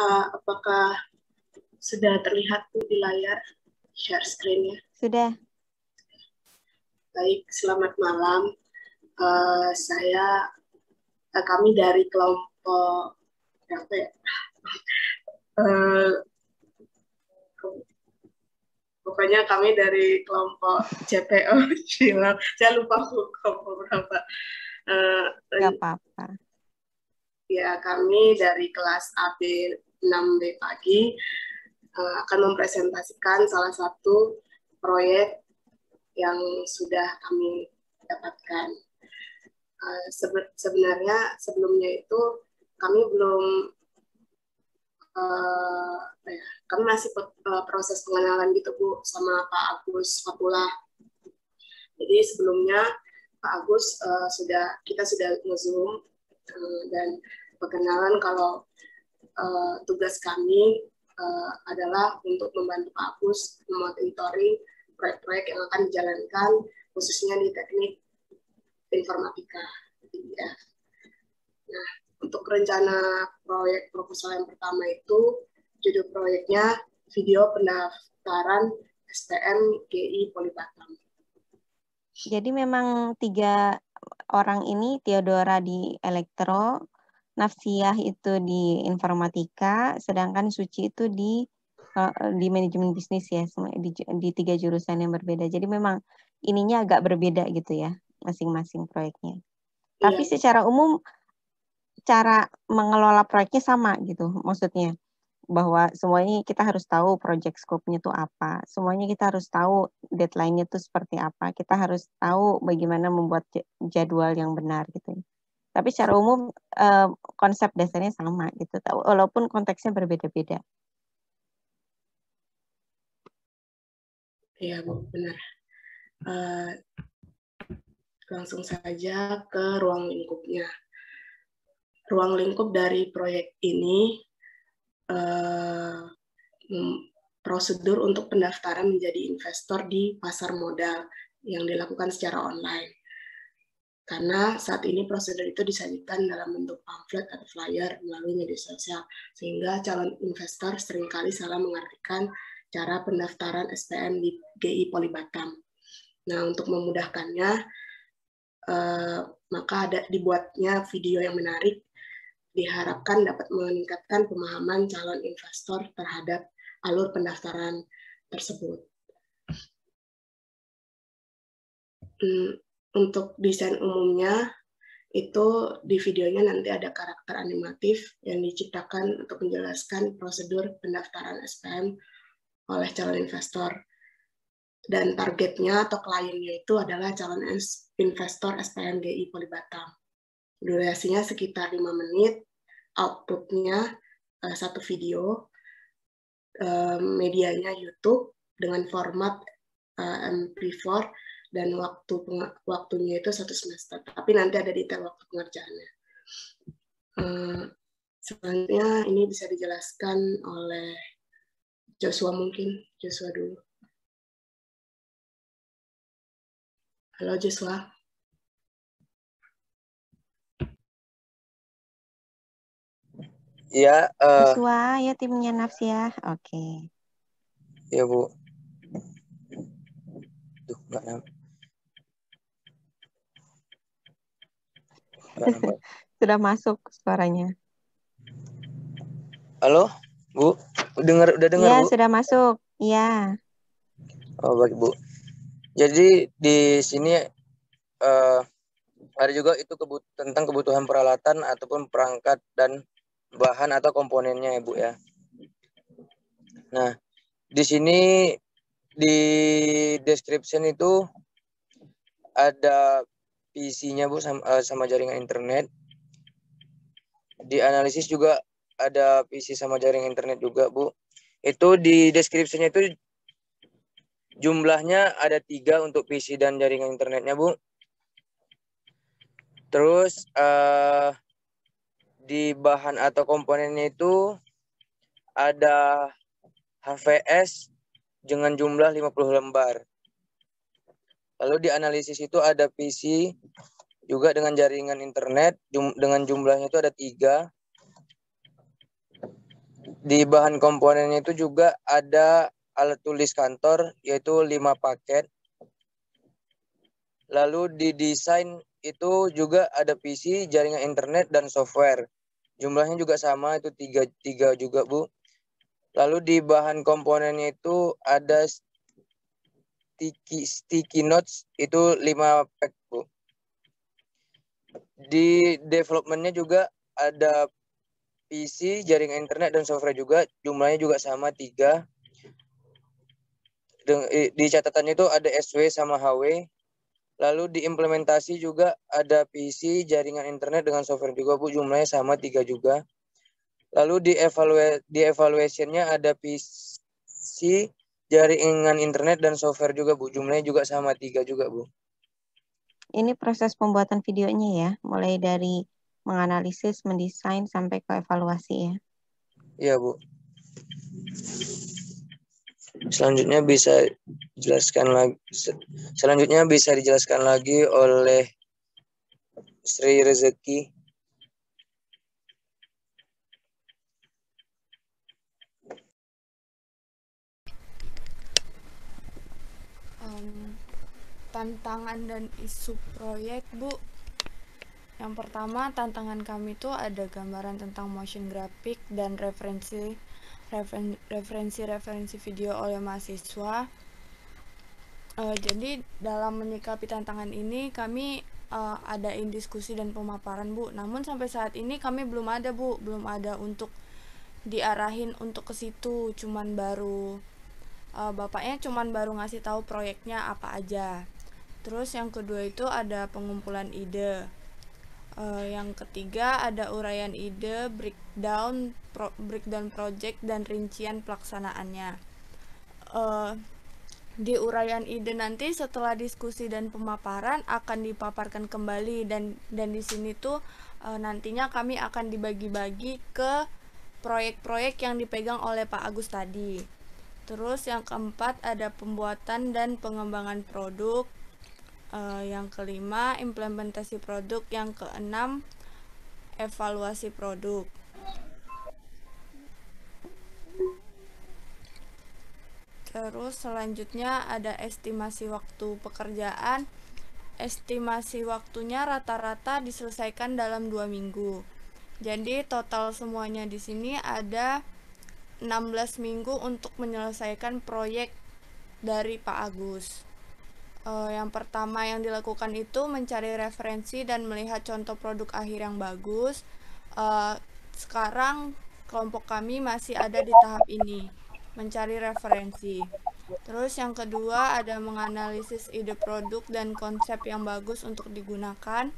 Apakah sudah terlihat tuh di layar share screen-nya? Sudah. Baik, selamat malam. Kami dari kelompok apa ya? Pokoknya kami dari kelompok CPO. Saya lupa kelompok berapa. Nggak apa-apa. Ya, kami dari kelas AB 6B pagi akan mempresentasikan salah satu proyek yang sudah kami dapatkan. Sebenarnya sebelumnya itu kami belum kami masih proses pengenalan gitu Bu sama Pak Agus Fatullah. Jadi sebelumnya Pak Agus kita sudah nge-zoom dan perkenalan kalau tugas kami adalah untuk membantu Pak Agus memonitoring proyek-proyek yang akan dijalankan khususnya di teknik informatika. Ya. Nah, untuk rencana proyek proposal yang pertama itu judul proyeknya video pendaftaran STM GI Polibatam. Jadi memang 3 orang ini, Theodora di elektro, Nafsiyah itu di informatika, sedangkan Suci itu di manajemen bisnis ya, di 3 jurusan yang berbeda. Jadi memang ininya agak berbeda gitu ya, masing-masing proyeknya. Iya. Tapi secara umum cara mengelola proyeknya sama gitu, maksudnya bahwa semuanya kita harus tahu project scope-nya itu apa, semuanya kita harus tahu deadline-nya itu seperti apa, kita harus tahu bagaimana membuat jadwal yang benar gitu. Tapi secara umum konsep dasarnya sama gitu, walaupun konteksnya berbeda-beda. Iya Bu, benar. Langsung saja ke ruang lingkupnya. Ruang lingkup dari proyek ini prosedur untuk pendaftaran menjadi investor di pasar modal yang dilakukan secara online. Karena saat ini prosedur itu disajikan dalam bentuk pamflet atau flyer melalui media sosial, sehingga calon investor seringkali salah mengartikan cara pendaftaran SPM di GI Polibatam. Nah, untuk memudahkannya, maka dibuatnya video yang menarik, diharapkan dapat meningkatkan pemahaman calon investor terhadap alur pendaftaran tersebut. Untuk desain umumnya, itu di videonya nanti ada karakter animatif yang diciptakan untuk menjelaskan prosedur pendaftaran SPM oleh calon investor. Dan targetnya atau kliennya itu adalah calon investor SPM GI Polibatam. Durasinya sekitar 5 menit, outputnya satu video, medianya YouTube dengan format MP4 dan waktunya itu 1 semester. Tapi nanti ada detail waktu pengerjaannya. Selanjutnya ini bisa dijelaskan oleh Joshua mungkin. Joshua dulu. Halo Joshua. Ya, Joshua ya timnya Nafsiyah. Oke. Ya Bu. Duh, nggak nampak. Sudah masuk suaranya. Halo, Bu. Udah dengar Ya, Bu? sudah masuk. Iya. Oh, baik Bu. Jadi di sini ada juga itu tentang kebutuhan peralatan ataupun perangkat dan bahan atau komponennya ya Bu ya. Nah, di sini di description itu ada PC-nya Bu sama jaringan internet. Di analisis juga ada PC sama jaringan internet juga Bu. Itu di deskripsinya itu jumlahnya ada 3 untuk PC dan jaringan internetnya Bu. Terus di bahan atau komponennya itu ada HVS dengan jumlah 50 lembar. Lalu di analisis itu ada PC juga dengan jaringan internet dengan jumlahnya itu ada 3. Di bahan komponennya itu juga ada alat tulis kantor, yaitu 5 paket. Lalu di desain itu juga ada PC, jaringan internet, dan software. Jumlahnya juga sama, itu tiga juga, Bu. Lalu di bahan komponennya itu ada sticky notes, itu 5 pack, Bu. Di developmentnya juga ada PC, jaringan internet, dan software juga. Jumlahnya juga sama 3. Di catatannya itu ada SW sama HW. Lalu di implementasi juga ada PC, jaringan internet dengan software juga, Bu. Jumlahnya sama 3 juga. Lalu di evaluation-nya ada PC, jaringan internet, dan software juga, Bu. Jumlahnya juga sama 3 juga, Bu. Ini proses pembuatan videonya ya, mulai dari menganalisis, mendesain, sampai ke evaluasi ya. Iya, Bu. Selanjutnya bisa dijelaskan lagi oleh Sri Rezeki. Tantangan dan isu proyek, Bu. Yang pertama, tantangan kami itu ada gambaran tentang motion graphic dan referensi video oleh mahasiswa. Jadi dalam menyikapi tantangan ini kami adain diskusi dan pemaparan, Bu. Namun sampai saat ini kami belum ada, Bu, belum ada untuk diarahin untuk ke situ. Cuman baru bapaknya baru ngasih tahu proyeknya apa aja. Terus yang kedua itu ada pengumpulan ide. Yang ketiga ada uraian ide, breakdown project, dan rincian pelaksanaannya. Di uraian ide nanti setelah diskusi dan pemaparan akan dipaparkan kembali, dan di sini tuh nantinya kami akan dibagi-bagi ke proyek-proyek yang dipegang oleh Pak Agus tadi. Terus yang keempat ada pembuatan dan pengembangan produk. Yang kelima implementasi produk. Yang keenam evaluasi produk. Terus selanjutnya ada estimasi waktu pekerjaan. Estimasi waktunya rata-rata diselesaikan dalam 2 minggu. Jadi total semuanya di sini ada 16 minggu untuk menyelesaikan proyek dari Pak Agus. Yang pertama yang dilakukan itu mencari referensi dan melihat contoh produk akhir yang bagus. Sekarang kelompok kami masih ada di tahap ini, mencari referensi. Terus yang kedua ada menganalisis ide produk dan konsep yang bagus untuk digunakan.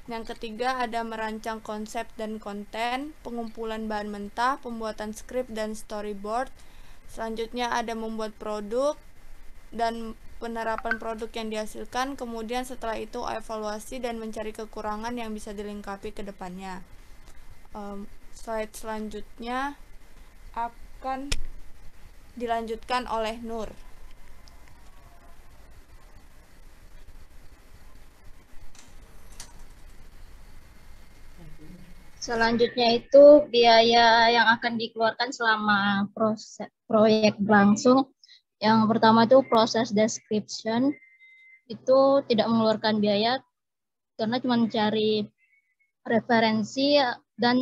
Yang ketiga ada merancang konsep dan konten, pengumpulan bahan mentah, pembuatan skrip dan storyboard. Selanjutnya ada membuat produk dan penerapan produk yang dihasilkan. Kemudian setelah itu evaluasi dan mencari kekurangan yang bisa dilengkapi ke depannya. Slide selanjutnya akan dilanjutkan oleh Nur. Selanjutnya itu biaya yang akan dikeluarkan selama proses proyek berlangsung. Yang pertama itu proses description, itu tidak mengeluarkan biaya karena cuma mencari referensi dan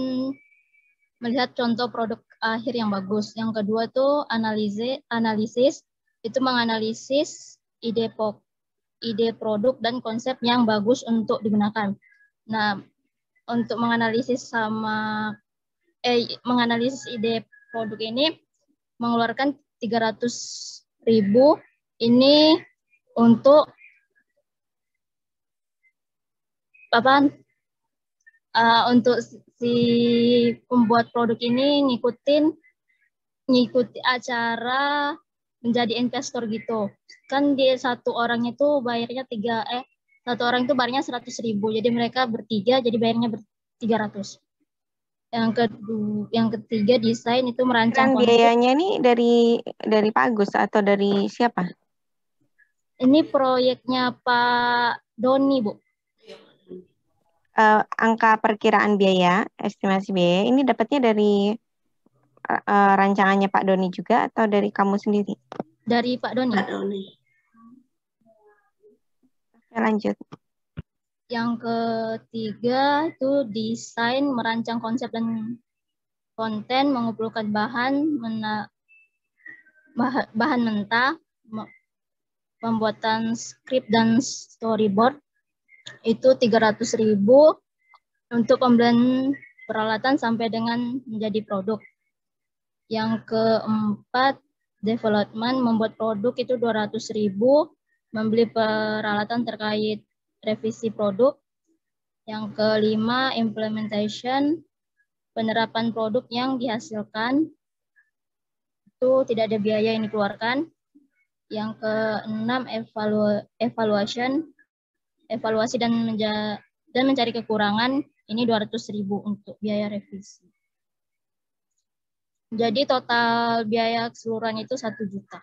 melihat contoh produk akhir yang bagus. Yang kedua itu analisis, itu menganalisis ide produk dan konsep yang bagus untuk digunakan. Nah, untuk menganalisis ide produk ini mengeluarkan 300.000. Ini untuk untuk si pembuat produk ini ngikuti acara menjadi investor gitu. Kan di satu orang itu bayarnya satu orang itu bayarnya 100.000. Jadi mereka bertiga jadi bayarnya 300. Yang ketiga desain itu merancang konsep. Biayanya ini dari Pak Agus atau dari siapa? Ini proyeknya Pak Doni, Bu. Angka perkiraan biaya, estimasi biaya ini dapatnya dari rancangannya Pak Doni juga atau dari kamu sendiri? Dari Pak Doni. Pak Doni. Oke, lanjut. Yang ketiga itu desain, merancang konsep dan konten, mengumpulkan bahan mentah, pembuatan skrip dan storyboard itu 300.000 untuk pembelian peralatan sampai dengan menjadi produk. Yang keempat, development, membuat produk itu 200.000, membeli peralatan terkait revisi produk. Yang kelima, implementation, penerapan produk yang dihasilkan, itu tidak ada biaya yang dikeluarkan. Yang keenam, evaluasi dan mencari kekurangan, ini 200.000 untuk biaya revisi. Jadi total biaya keseluruhan itu 1 juta.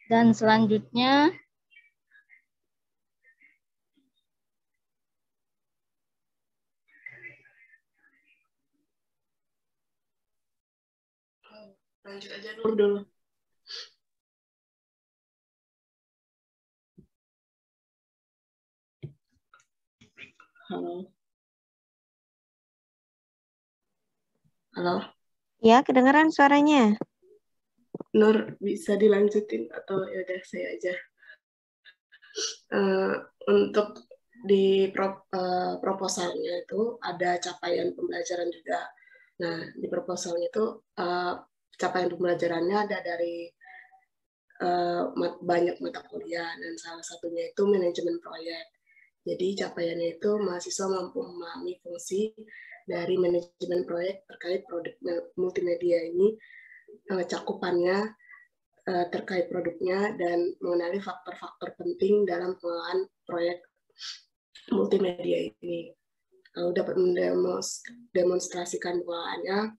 Dan selanjutnya lanjut aja dulu. Halo. Halo. Ya, kedengaran suaranya. Nur, bisa dilanjutin atau ya udah saya aja. Untuk di proposalnya itu ada capaian pembelajaran juga. Nah, di proposalnya itu capaian pembelajarannya ada dari banyak mata kuliah, dan salah satunya itu manajemen proyek. Jadi capaiannya itu mahasiswa mampu memahami fungsi dari manajemen proyek terkait produk multimedia ini, cakupannya terkait produknya, dan mengenali faktor-faktor penting dalam pengelolaan proyek multimedia ini. Lalu dapat mendemonstrasikan pengelolaannya,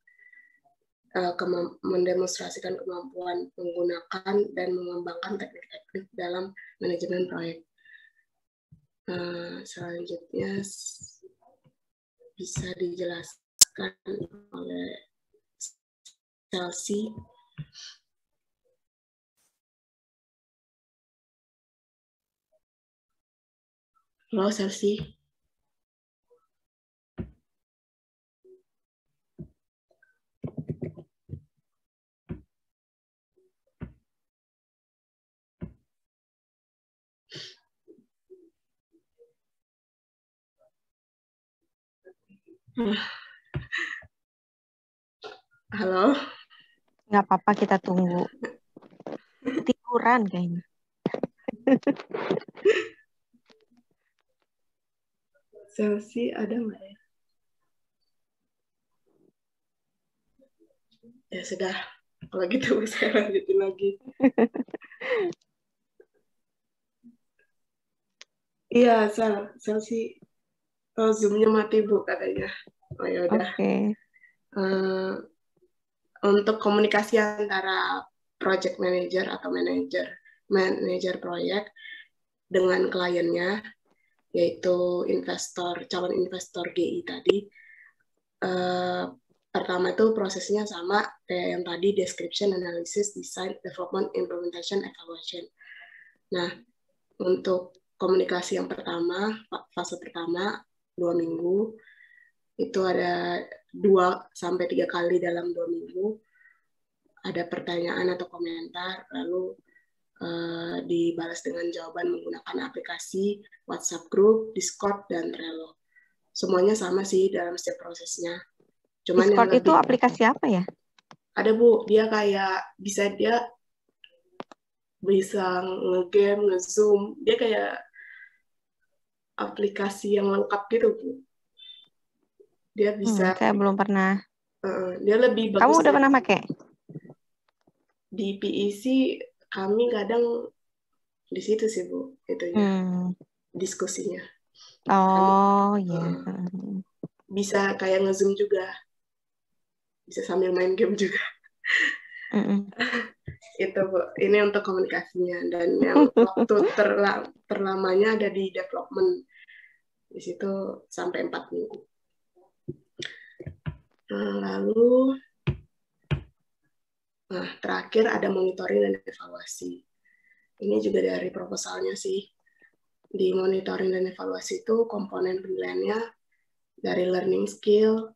mendemonstrasikan kemampuan menggunakan dan mengembangkan teknik-teknik dalam manajemen proyek. Selanjutnya bisa dijelaskan oleh Chelsea. Halo, Chelsea. Halo. Nggak apa-apa, kita tunggu. Tiduran kayaknya. Chelsea ada nggak ya? Ya sudah, kalau gitu saya lanjutin lagi. Iya, Chelsea. Oh, Zoom-nya mati, Bu, katanya. Oh ya udah. Oke. Untuk komunikasi antara project manager atau manager proyek dengan kliennya, yaitu calon investor GI tadi. Pertama itu prosesnya sama kayak yang tadi, description, analysis, design, development, implementation, evaluation. Nah, untuk komunikasi yang pertama, fase pertama 2 minggu, itu ada 2-3 kali dalam 2 minggu. Ada pertanyaan atau komentar, lalu dibalas dengan jawaban menggunakan aplikasi WhatsApp Group, Discord, dan Trello. Semuanya sama sih dalam setiap prosesnya. Cuman Discord yang itu aplikasi apa ya? Ada, Bu, dia kayak bisa nge-game, nge-zoom, dia kayak aplikasi yang lengkap gitu, Bu. Dia bisa. Saya belum pernah. Dia lebih bagus. Kamu udah pernah pakai? Di PEC kami kadang di situ sih, Bu, itunya, diskusinya. Oh iya. Bisa kayak nge-zoom juga, bisa sambil main game juga. Itu, Bu. Ini untuk komunikasinya, dan yang waktu terlamanya ada di development, di situ sampai 4 minggu. Lalu, terakhir ada monitoring dan evaluasi. Ini juga dari proposalnya sih. Di monitoring dan evaluasi itu komponen penilaiannya dari learning skill,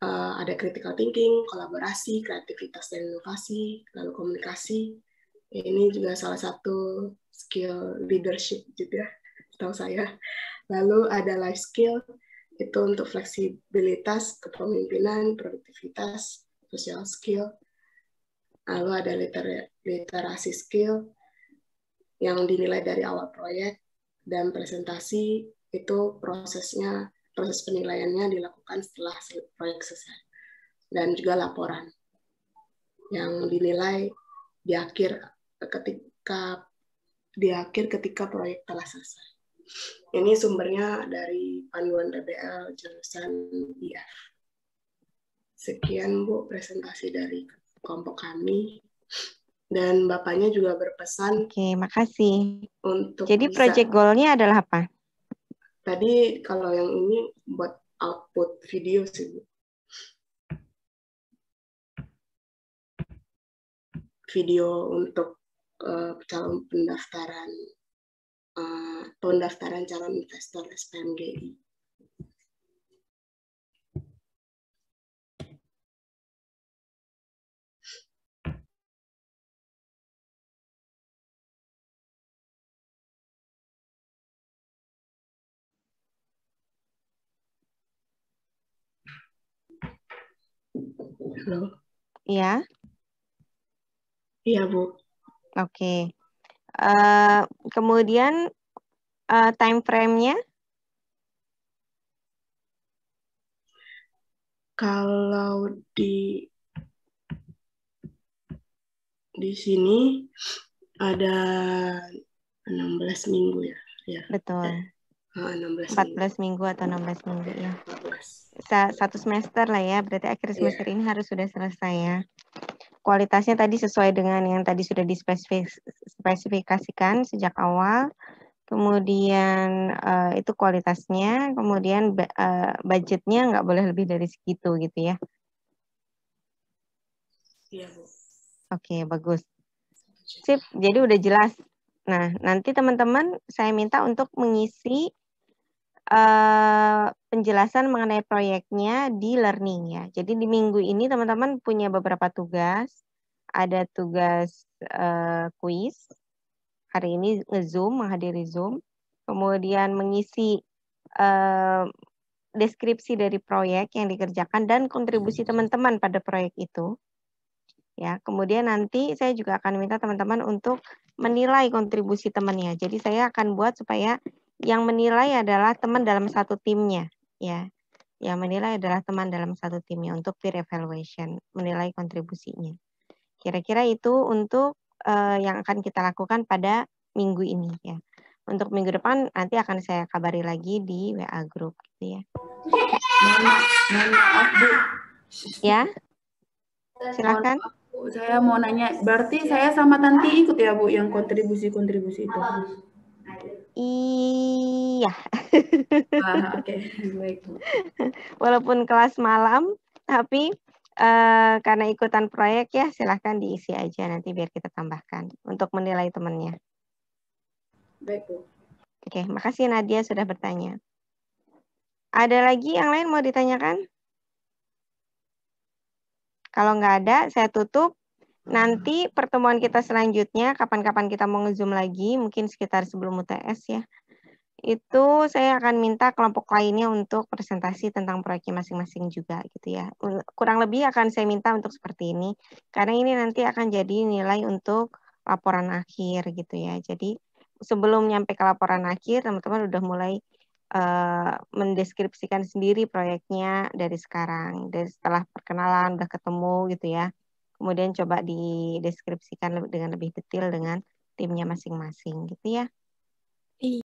ada critical thinking, kolaborasi, kreativitas dan inovasi, lalu komunikasi. Ini juga salah satu skill leadership juga, setahu saya. Lalu ada life skill, itu untuk fleksibilitas, kepemimpinan, produktivitas, social skill. Lalu ada literasi skill yang dinilai dari awal proyek, dan presentasi itu proses penilaiannya dilakukan setelah proyek selesai. Dan juga laporan yang dinilai di akhir ketika proyek telah selesai. Ini sumbernya dari panduan PBL jurusan IF. Sekian Bu presentasi dari kelompok kami. Dan Bapaknya juga berpesan. Oke, makasih. Untuk jadi project goal-nya adalah apa? Tadi kalau yang ini buat output video sih Bu. Video untuk calon pendaftaran calon investor SPMGI. Halo. Iya. Iya Bu. Oke. Kemudian time frame-nya? Kalau di sini ada 16 minggu ya. Ya. Betul. 14 minggu atau 16 minggu ya. 14. Satu semester lah ya, berarti akhir semester ini harus sudah selesai ya. Kualitasnya tadi sesuai dengan yang tadi sudah dispesifikasikan sejak awal. Kemudian itu kualitasnya, kemudian budgetnya nggak boleh lebih dari segitu gitu ya. Iya Bu. Oke, bagus. Sip, jadi udah jelas. Nah, nanti teman-teman saya minta untuk mengisi penjelasan mengenai proyeknya di learning ya. Jadi di minggu ini teman-teman punya beberapa tugas. Ada tugas kuis. Hari ini nge-Zoom, menghadiri Zoom. Kemudian mengisi deskripsi dari proyek yang dikerjakan dan kontribusi teman-teman pada proyek itu. Ya, kemudian nanti saya juga akan minta teman-teman untuk menilai kontribusi temannya. Jadi saya akan buat supaya yang menilai adalah teman dalam satu timnya, ya. Yang menilai adalah teman dalam satu timnya untuk peer evaluation, menilai kontribusinya. Kira-kira itu untuk yang akan kita lakukan pada minggu ini, ya. Untuk minggu depan nanti akan saya kabari lagi di WA group, gitu ya. Maaf Bu. Ya, silakan. Saya mau nanya, berarti saya sama Tanti ikut ya Bu yang kontribusi-kontribusi itu? Iya. Oke, baik Bu. Walaupun kelas malam, tapi karena ikutan proyek ya silahkan diisi aja nanti biar kita tambahkan untuk menilai temannya. Baik Bu. Oke, makasih Nadia sudah bertanya. Ada lagi yang lain mau ditanyakan? Kalau nggak ada, saya tutup. Nanti pertemuan kita selanjutnya, kapan-kapan kita mau nge-Zoom lagi, mungkin sekitar sebelum UTS ya. Itu saya akan minta kelompok lainnya untuk presentasi tentang proyeknya masing-masing juga gitu ya. Kurang lebih akan saya minta untuk seperti ini, karena ini nanti akan jadi nilai untuk laporan akhir gitu ya. Jadi sebelum nyampe ke laporan akhir, teman-teman udah mulai mendeskripsikan sendiri proyeknya dari sekarang, dari setelah perkenalan udah ketemu gitu ya. Kemudian coba dideskripsikan dengan lebih detail dengan timnya masing-masing gitu ya.